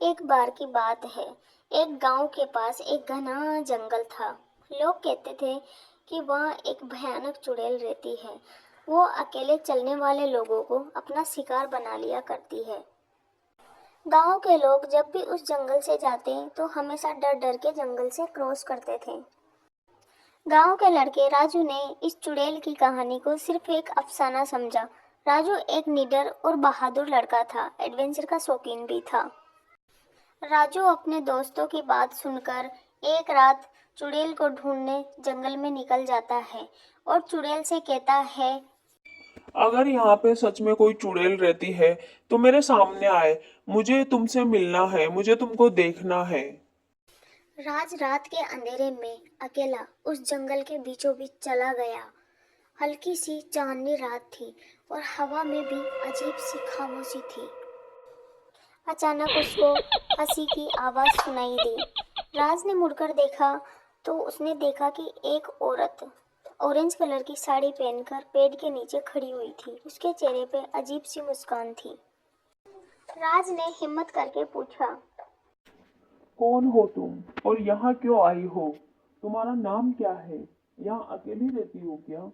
एक बार की बात है। एक गांव के पास एक घना जंगल था। लोग कहते थे कि वहाँ एक भयानक चुड़ैल रहती है। वो अकेले चलने वाले लोगों को अपना शिकार बना लिया करती है। गांव के लोग जब भी उस जंगल से जाते तो हमेशा डर डर के जंगल से क्रॉस करते थे। गांव के लड़के राजू ने इस चुड़ैल की कहानी को सिर्फ एक अफसाना समझा। राजू एक निडर और बहादुर लड़का था, एडवेंचर का शौकीन भी था। राजू अपने दोस्तों की बात सुनकर एक रात चुड़ैल को ढूंढने जंगल में निकल जाता है और चुड़ैल से कहता है, अगर यहाँ पे सच में कोई चुड़ैल रहती है तो मेरे सामने आए। मुझे तुमसे मिलना है, मुझे तुमको देखना है। राज रात के अंधेरे में अकेला उस जंगल के बीचों बीच चला गया। हल्की सी चांदनी रात थी और हवा में भी अजीब सी खामोशी थी। अचानक उसको हंसी की आवाज सुनाई दी। राज ने मुड़कर देखा तो उसने देखा कि एक औरत ऑरेंज कलर की साड़ी पहनकर पेड़ के नीचे खड़ी हुई थी। उसके चेहरे पे अजीब सी मुस्कान थी। राज ने हिम्मत करके पूछा, कौन हो तुम और यहाँ क्यों आई हो? तुम्हारा नाम क्या है? यहाँ अकेली रहती हो क्या?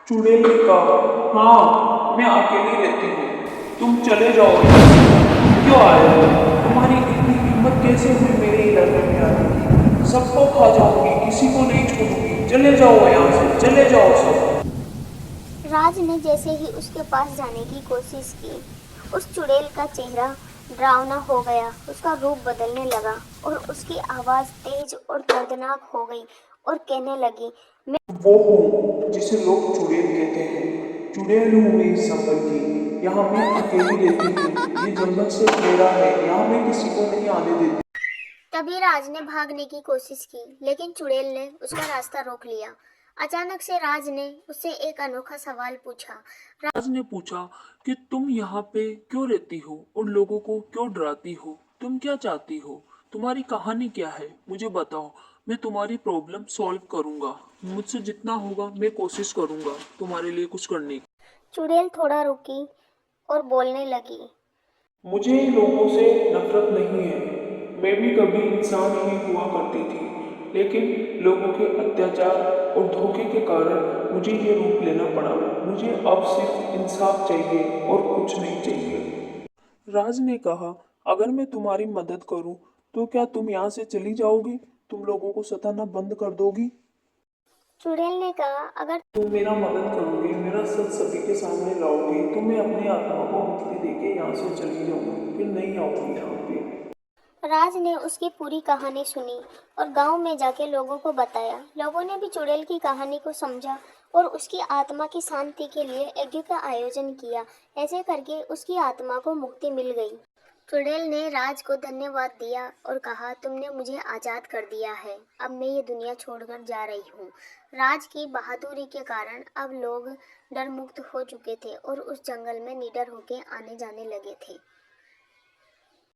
चुड़ैल ने कहा, हाँ मैं अकेली रहती हूँ। तुम चले जाओ यहाँ से। तुम क्यों आए हो? तुम्हारी इतनी हिम्मत कैसे हुई मेरे इलाके में आने की? सबको खा जाऊंगी, किसी को नहीं छोड़ूंगी। चले जाओ यहाँ से, चले जाओ सब। राज ने जैसे ही उसके पास जाने की कोशिश की, उस चुड़ैल का चेहरा डरावना हो गया। उसका रूप बदलने लगा और उसकी आवाज तेज और दर्दनाक हो गई और कहने लगी, मैं वो हूँ जिसे लोग चुड़ैल कहते हैं। चुड़ैल हूँ मैं इस जंगल की। यहाँ मैं अकेली रहती हूँ। ये जंगल से मेरा है। यहाँ मैं किसी को नहीं आने देती। तभी राज ने भागने की कोशिश की, लेकिन चुड़ैल ने उसका रास्ता रोक लिया। अचानक से राज ने उससे एक अनोखा सवाल पूछा। राज ने पूछा कि तुम यहाँ पे क्यों रहती हो और लोगों को क्यों डराती हो? तुम क्या चाहती हो? तुम्हारी कहानी क्या है? मुझे बताओ। मैं तुम्हारी प्रॉब्लम सॉल्व करूंगा। मुझसे जितना होगा मैं कोशिश करूंगा तुम्हारे लिए कुछ करने की। चुड़ैल थोड़ा रुकी और बोलने लगी, मुझे लोगों से नफरत नहीं है। मैं भी कभी इंसान ही हुआ करती थी, लेकिन लोगों के अत्याचार और धोखे के कारण मुझे ये रूप लेना पड़ा। मुझे अब सिर्फ इंसाफ चाहिए और कुछ नहीं चाहिए। राज ने कहा, अगर मैं तुम्हारी मदद करूं, तो क्या तुम यहाँ से चली जाओगी? तुम लोगों को सताना बंद कर दोगी? चुड़ैल ने कहा, अगर तुम मेरा मदद करोगे, मेरा सच सभी के सामने लाओगे, तो मैं अपनी आत्मा को मुक्ति देके यहाँ से चली जाऊंगी, फिर नहीं आऊंगी यहाँ पे। राज ने उसकी पूरी कहानी सुनी और गांव में जाके लोगों को बताया। लोगों ने भी चुड़ैल की कहानी को समझा और उसकी आत्मा की शांति के लिए यज्ञ का आयोजन किया। ऐसे करके उसकी आत्मा को मुक्ति मिल गई। चुड़ैल ने राज को धन्यवाद दिया और कहा, तुमने मुझे आज़ाद कर दिया है। अब मैं ये दुनिया छोड़कर जा रही हूँ। राज की बहादुरी के कारण अब लोग डर मुक्त हो चुके थे और उस जंगल में निडर होकर आने जाने लगे थे।